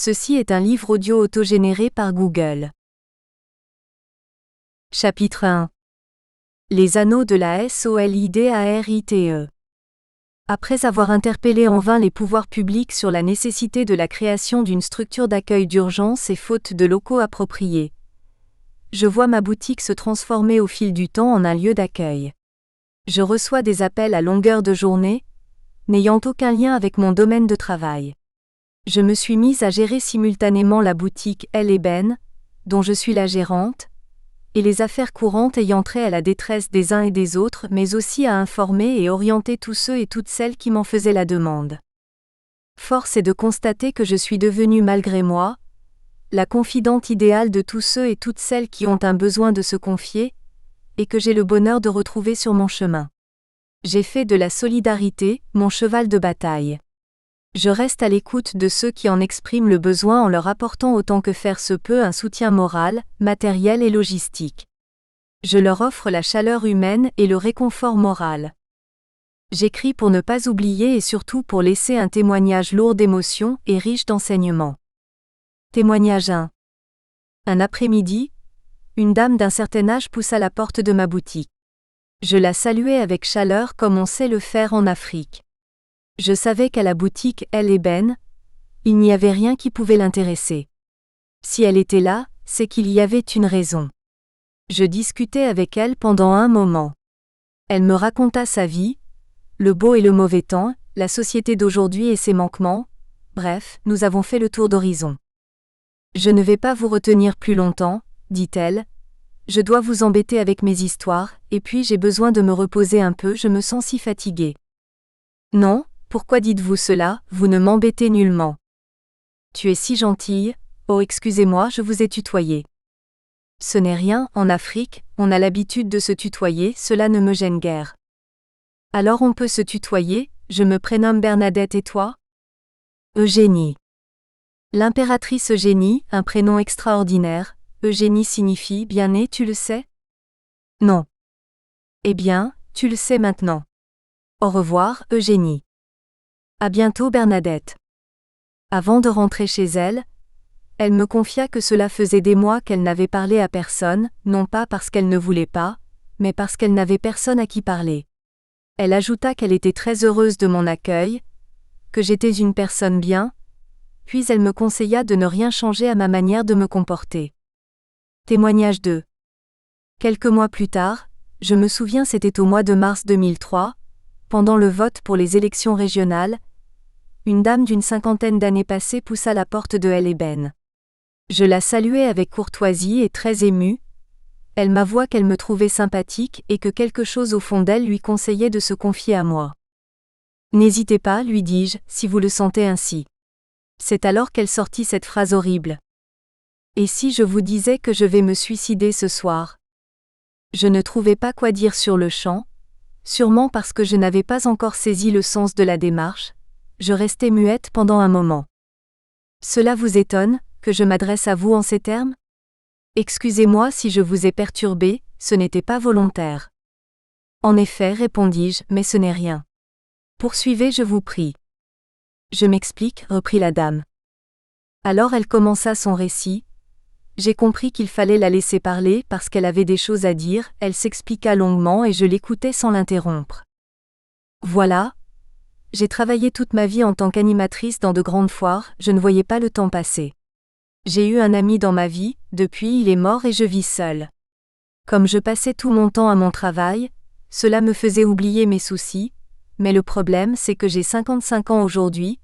Ceci est un livre audio autogénéré par Google. Chapitre 1. Les anneaux de la Solidarité. Après avoir interpellé en vain les pouvoirs publics sur la nécessité de la création d'une structure d'accueil d'urgence et faute de locaux appropriés, je vois ma boutique se transformer au fil du temps en un lieu d'accueil. Je reçois des appels à longueur de journée, n'ayant aucun lien avec mon domaine de travail. Je me suis mise à gérer simultanément la boutique Elle & Ben, dont je suis la gérante, et les affaires courantes ayant trait à la détresse des uns et des autres, mais aussi à informer et orienter tous ceux et toutes celles qui m'en faisaient la demande. Force est de constater que je suis devenue malgré moi, la confidente idéale de tous ceux et toutes celles qui ont un besoin de se confier, et que j'ai le bonheur de retrouver sur mon chemin. J'ai fait de la solidarité mon cheval de bataille. Je reste à l'écoute de ceux qui en expriment le besoin en leur apportant autant que faire se peut un soutien moral, matériel et logistique. Je leur offre la chaleur humaine et le réconfort moral. J'écris pour ne pas oublier et surtout pour laisser un témoignage lourd d'émotions et riche d'enseignements. Témoignage 1. Un après-midi, une dame d'un certain âge poussa la porte de ma boutique. Je la saluai avec chaleur comme on sait le faire en Afrique. Je savais qu'à la boutique Elle & Ben, il n'y avait rien qui pouvait l'intéresser. Si elle était là, c'est qu'il y avait une raison. Je discutais avec elle pendant un moment. Elle me raconta sa vie, le beau et le mauvais temps, la société d'aujourd'hui et ses manquements, bref, nous avons fait le tour d'horizon. Je ne vais pas vous retenir plus longtemps, dit-elle. Je dois vous embêter avec mes histoires, et puis j'ai besoin de me reposer un peu, je me sens si fatiguée. Non, pourquoi dites-vous cela, vous ne m'embêtez nullement. Tu es si gentille, oh excusez-moi, je vous ai tutoyé. Ce n'est rien, en Afrique, on a l'habitude de se tutoyer, cela ne me gêne guère. Alors on peut se tutoyer, je me prénomme Bernadette et toi ? Eugénie. L'impératrice Eugénie, un prénom extraordinaire, Eugénie signifie bien-née, tu le sais ? Non. Eh bien, tu le sais maintenant. Au revoir, Eugénie. À bientôt, Bernadette. Avant de rentrer chez elle, elle me confia que cela faisait des mois qu'elle n'avait parlé à personne, non pas parce qu'elle ne voulait pas, mais parce qu'elle n'avait personne à qui parler. Elle ajouta qu'elle était très heureuse de mon accueil, que j'étais une personne bien, puis elle me conseilla de ne rien changer à ma manière de me comporter. Témoignage 2. Quelques mois plus tard, je me souviens c'était au mois de mars 2003, pendant le vote pour les élections régionales, une dame d'une cinquantaine d'années passées poussa la porte de Elle & Ben. Je la saluai avec courtoisie et très émue. Elle m'avoua qu'elle me trouvait sympathique et que quelque chose au fond d'elle lui conseillait de se confier à moi. N'hésitez pas, lui dis-je, si vous le sentez ainsi. C'est alors qu'elle sortit cette phrase horrible. Et si je vous disais que je vais me suicider ce soir ? Je ne trouvais pas quoi dire sur le champ, sûrement parce que je n'avais pas encore saisi le sens de la démarche. Je restai muette pendant un moment. Cela vous étonne, que je m'adresse à vous en ces termes ? Excusez-moi si je vous ai perturbé, ce n'était pas volontaire. En effet, répondis-je, mais ce n'est rien. Poursuivez, je vous prie. Je m'explique, reprit la dame. Alors elle commença son récit. J'ai compris qu'il fallait la laisser parler parce qu'elle avait des choses à dire, elle s'expliqua longuement et je l'écoutais sans l'interrompre. Voilà. J'ai travaillé toute ma vie en tant qu'animatrice dans de grandes foires, je ne voyais pas le temps passer. J'ai eu un ami dans ma vie, depuis il est mort et je vis seule. Comme je passais tout mon temps à mon travail, cela me faisait oublier mes soucis, mais le problème c'est que j'ai 55 ans aujourd'hui,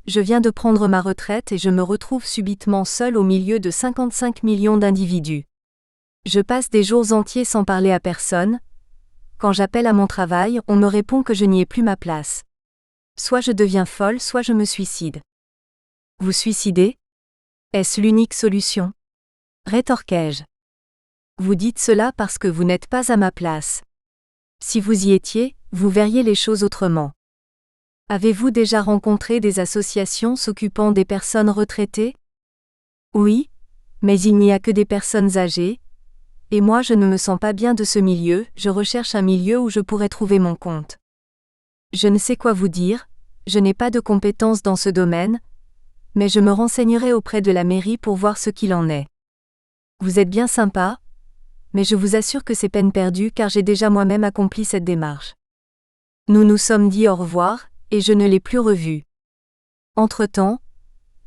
je viens de prendre ma retraite et je me retrouve subitement seule au milieu de 55 millions d'individus. Je passe des jours entiers sans parler à personne. Quand j'appelle à mon travail, on me répond que je n'y ai plus ma place. Soit je deviens folle, soit je me suicide. Vous suicider ? Est-ce l'unique solution ? Rétorquai-je. Vous dites cela parce que vous n'êtes pas à ma place. Si vous y étiez, vous verriez les choses autrement. Avez-vous déjà rencontré des associations s'occupant des personnes retraitées ? Oui, mais il n'y a que des personnes âgées, et moi je ne me sens pas bien de ce milieu, je recherche un milieu où je pourrais trouver mon compte. Je ne sais quoi vous dire, je n'ai pas de compétences dans ce domaine, mais je me renseignerai auprès de la mairie pour voir ce qu'il en est. Vous êtes bien sympa, mais je vous assure que c'est peine perdue car j'ai déjà moi-même accompli cette démarche. Nous nous sommes dit au revoir, et je ne l'ai plus revu. Entre-temps,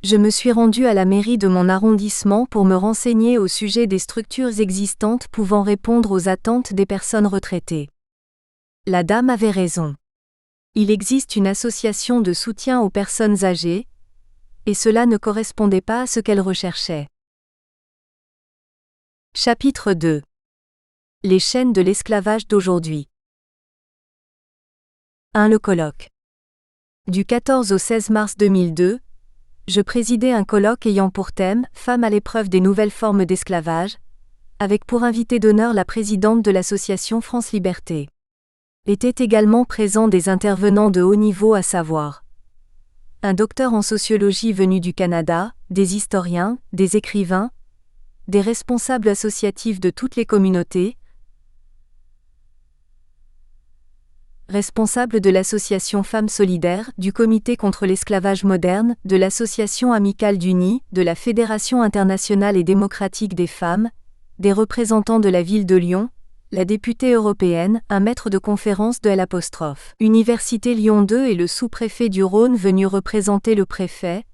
je me suis rendu à la mairie de mon arrondissement pour me renseigner au sujet des structures existantes pouvant répondre aux attentes des personnes retraitées. La dame avait raison. Il existe une association de soutien aux personnes âgées, et cela ne correspondait pas à ce qu'elle recherchait. Chapitre 2. Les chaînes de l'esclavage d'aujourd'hui. 1. Le colloque. Du 14 au 16 mars 2002, je présidais un colloque ayant pour thème « Femmes à l'épreuve des nouvelles formes d'esclavage », avec pour invitée d'honneur la présidente de l'association France Liberté. Étaient également présents des intervenants de haut niveau à savoir un docteur en sociologie venu du Canada, des historiens, des écrivains, des responsables associatifs de toutes les communautés, responsables de l'association Femmes Solidaires, du Comité contre l'esclavage moderne, de l'Association amicale du Nid, de la Fédération internationale et démocratique des femmes, des représentants de la ville de Lyon, la députée européenne, un maître de conférence de L'. Université Lyon 2 et le sous-préfet du Rhône venu représenter le préfet,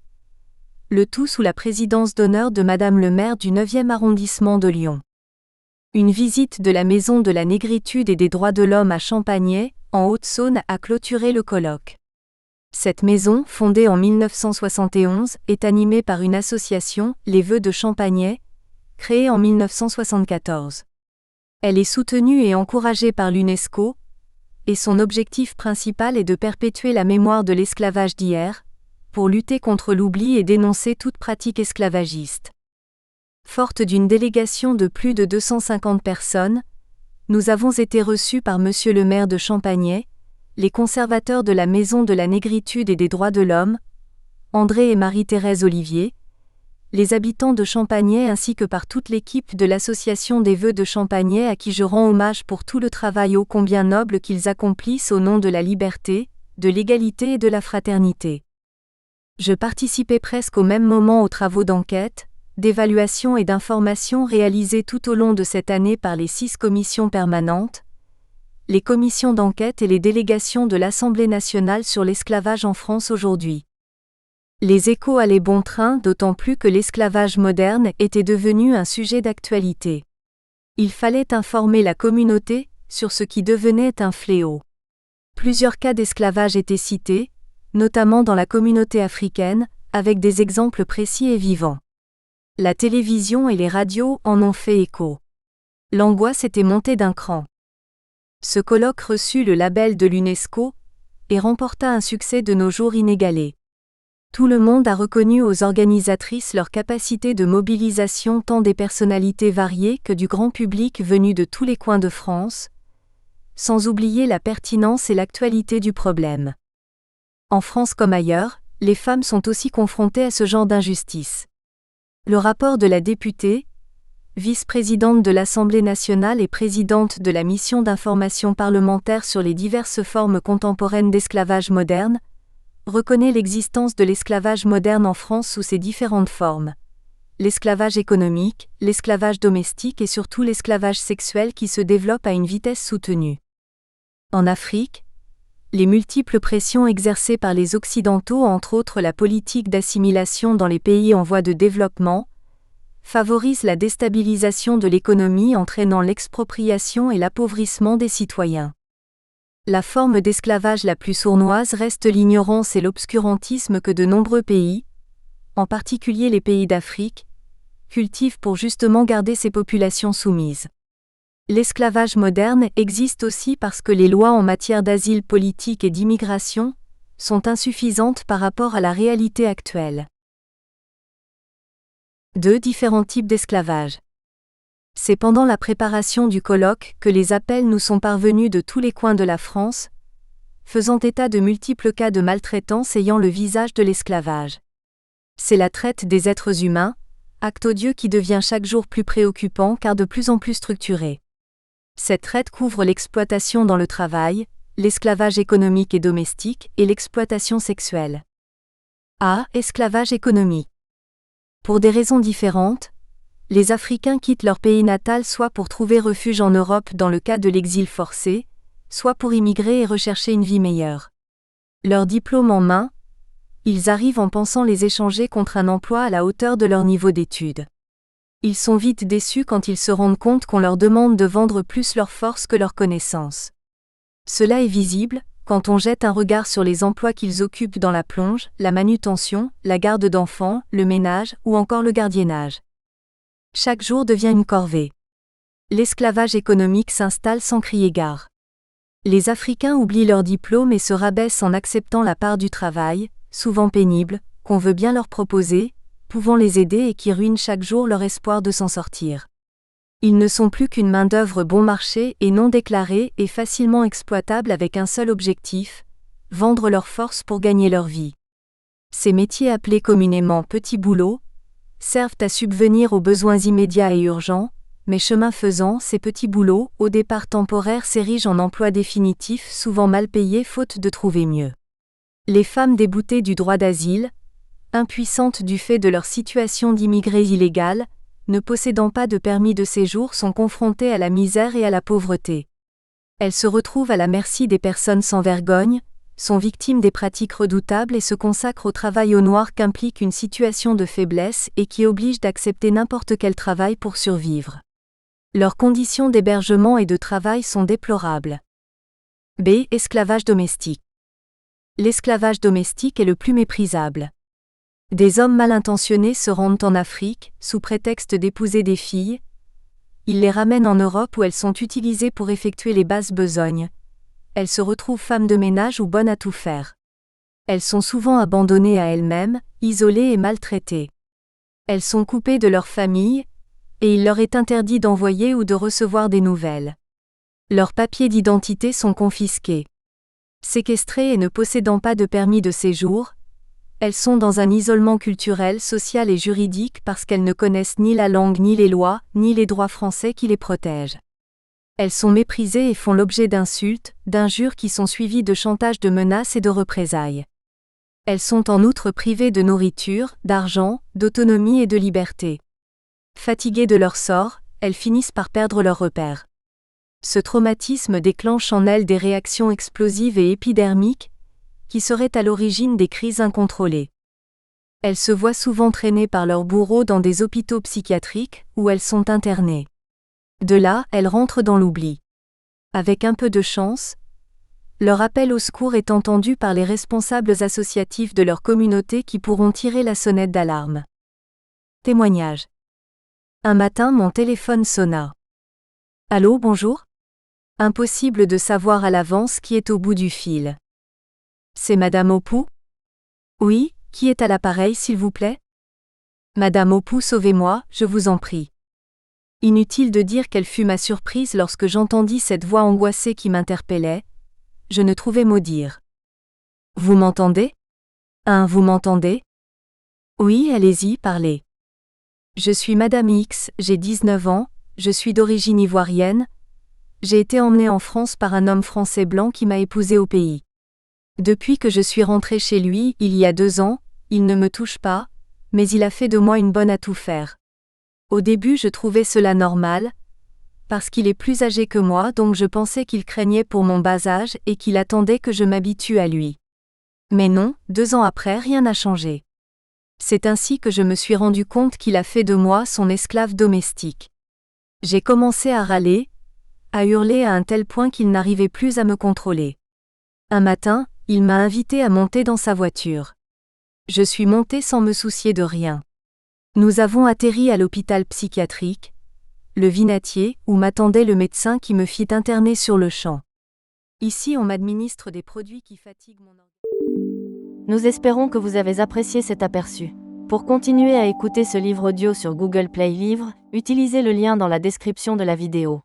le tout sous la présidence d'honneur de Madame le maire du 9e arrondissement de Lyon. Une visite de la Maison de la Négritude et des Droits de l'Homme à Champagney, en Haute-Saône, a clôturé le colloque. Cette maison, fondée en 1971, est animée par une association, les Vœux de Champagney, créée en 1974. Elle est soutenue et encouragée par l'UNESCO, et son objectif principal est de perpétuer la mémoire de l'esclavage d'hier, pour lutter contre l'oubli et dénoncer toute pratique esclavagiste. Forte d'une délégation de plus de 250 personnes, nous avons été reçus par Monsieur le maire de Champagney, les conservateurs de la Maison de la Négritude et des Droits de l'Homme, André et Marie-Thérèse Olivier, les habitants de Champagney ainsi que par toute l'équipe de l'Association des Vœux de Champagney à qui je rends hommage pour tout le travail ô combien noble qu'ils accomplissent au nom de la liberté, de l'égalité et de la fraternité. Je participais presque au même moment aux travaux d'enquête, d'évaluation et d'information réalisés tout au long de cette année par les 6 commissions permanentes, les commissions d'enquête et les délégations de l'Assemblée nationale sur l'esclavage en France aujourd'hui. Les échos allaient bon train, d'autant plus que l'esclavage moderne était devenu un sujet d'actualité. Il fallait informer la communauté sur ce qui devenait un fléau. Plusieurs cas d'esclavage étaient cités, notamment dans la communauté africaine, avec des exemples précis et vivants. La télévision et les radios en ont fait écho. L'angoisse était montée d'un cran. Ce colloque reçut le label de l'UNESCO et remporta un succès de nos jours inégalé. Tout le monde a reconnu aux organisatrices leur capacité de mobilisation tant des personnalités variées que du grand public venu de tous les coins de France, sans oublier la pertinence et l'actualité du problème. En France comme ailleurs, les femmes sont aussi confrontées à ce genre d'injustice. Le rapport de la députée, vice-présidente de l'Assemblée nationale et présidente de la mission d'information parlementaire sur les diverses formes contemporaines d'esclavage moderne, reconnaît l'existence de l'esclavage moderne en France sous ses différentes formes. L'esclavage économique, l'esclavage domestique et surtout l'esclavage sexuel qui se développe à une vitesse soutenue. En Afrique, les multiples pressions exercées par les Occidentaux, entre autres la politique d'assimilation dans les pays en voie de développement, favorisent la déstabilisation de l'économie entraînant l'expropriation et l'appauvrissement des citoyens. La forme d'esclavage la plus sournoise reste l'ignorance et l'obscurantisme que de nombreux pays, en particulier les pays d'Afrique, cultivent pour justement garder ces populations soumises. L'esclavage moderne existe aussi parce que les lois en matière d'asile politique et d'immigration sont insuffisantes par rapport à la réalité actuelle. 2. Différents types d'esclavage. C'est pendant la préparation du colloque que les appels nous sont parvenus de tous les coins de la France, faisant état de multiples cas de maltraitance ayant le visage de l'esclavage. C'est la traite des êtres humains, acte odieux qui devient chaque jour plus préoccupant car de plus en plus structuré. Cette traite couvre l'exploitation dans le travail, l'esclavage économique et domestique et l'exploitation sexuelle. A. Esclavage économique. Pour des raisons différentes, les Africains quittent leur pays natal soit pour trouver refuge en Europe dans le cas de l'exil forcé, soit pour immigrer et rechercher une vie meilleure. Leur diplôme en main, ils arrivent en pensant les échanger contre un emploi à la hauteur de leur niveau d'études. Ils sont vite déçus quand ils se rendent compte qu'on leur demande de vendre plus leurs forces que leurs connaissances. Cela est visible quand on jette un regard sur les emplois qu'ils occupent dans la plonge, la manutention, la garde d'enfants, le ménage ou encore le gardiennage. Chaque jour devient une corvée. L'esclavage économique s'installe sans crier gare. Les Africains oublient leur diplôme et se rabaissent en acceptant la part du travail, souvent pénible, qu'on veut bien leur proposer, pouvant les aider et qui ruine chaque jour leur espoir de s'en sortir. Ils ne sont plus qu'une main-d'œuvre bon marché et non déclarée et facilement exploitable avec un seul objectif, vendre leurs forces pour gagner leur vie. Ces métiers appelés communément petits boulots servent à subvenir aux besoins immédiats et urgents, mais chemin faisant, ces petits boulots, au départ temporaires, s'érigent en emplois définitifs, souvent mal payés faute de trouver mieux. Les femmes déboutées du droit d'asile, impuissantes du fait de leur situation d'immigrés illégales, ne possédant pas de permis de séjour, sont confrontées à la misère et à la pauvreté. Elles se retrouvent à la merci des personnes sans vergogne, sont victimes des pratiques redoutables et se consacrent au travail au noir qu'implique une situation de faiblesse et qui oblige d'accepter n'importe quel travail pour survivre. Leurs conditions d'hébergement et de travail sont déplorables. B. Esclavage domestique. L'esclavage domestique est le plus méprisable. Des hommes mal intentionnés se rendent en Afrique, sous prétexte d'épouser des filles. Ils les ramènent en Europe où elles sont utilisées pour effectuer les basses besognes. Elles se retrouvent femmes de ménage ou bonnes à tout faire. Elles sont souvent abandonnées à elles-mêmes, isolées et maltraitées. Elles sont coupées de leur famille, et il leur est interdit d'envoyer ou de recevoir des nouvelles. Leurs papiers d'identité sont confisqués. Séquestrées et ne possédant pas de permis de séjour, elles sont dans un isolement culturel, social et juridique parce qu'elles ne connaissent ni la langue ni les lois, ni les droits français qui les protègent. Elles sont méprisées et font l'objet d'insultes, d'injures qui sont suivies de chantages, de menaces et de représailles. Elles sont en outre privées de nourriture, d'argent, d'autonomie et de liberté. Fatiguées de leur sort, elles finissent par perdre leurs repères. Ce traumatisme déclenche en elles des réactions explosives et épidermiques, qui seraient à l'origine des crises incontrôlées. Elles se voient souvent traînées par leurs bourreaux dans des hôpitaux psychiatriques, où elles sont internées. De là, elles rentrent dans l'oubli. Avec un peu de chance, leur appel au secours est entendu par les responsables associatifs de leur communauté qui pourront tirer la sonnette d'alarme. Témoignage. Un matin, mon téléphone sonna. Allô, bonjour ? Impossible de savoir à l'avance qui est au bout du fil. C'est Madame Opou ? Oui, qui est à l'appareil s'il vous plaît ? Madame Opou, sauvez-moi, je vous en prie. Inutile de dire quelle fut ma surprise lorsque j'entendis cette voix angoissée qui m'interpellait. Je ne trouvais mot dire. Vous m'entendez ? Vous m'entendez ? Oui, allez-y, parlez. Je suis Madame X, j'ai 19 ans, je suis d'origine ivoirienne. J'ai été emmenée en France par un homme français blanc qui m'a épousée au pays. Depuis que je suis rentrée chez lui, il y a 2 ans, il ne me touche pas, mais il a fait de moi une bonne à tout faire. Au début, je trouvais cela normal, parce qu'il est plus âgé que moi, donc je pensais qu'il craignait pour mon bas âge et qu'il attendait que je m'habitue à lui. Mais non, 2 ans après, rien n'a changé. C'est ainsi que je me suis rendu compte qu'il a fait de moi son esclave domestique. J'ai commencé à râler, à hurler à un tel point qu'il n'arrivait plus à me contrôler. Un matin, il m'a invité à monter dans sa voiture. Je suis montée sans me soucier de rien. Nous avons atterri à l'hôpital psychiatrique, le Vinatier, où m'attendait le médecin qui me fit interner sur le champ. Ici, on m'administre des produits qui fatiguent mon organisme. Nous espérons que vous avez apprécié cet aperçu. Pour continuer à écouter ce livre audio sur Google Play Livres, utilisez le lien dans la description de la vidéo.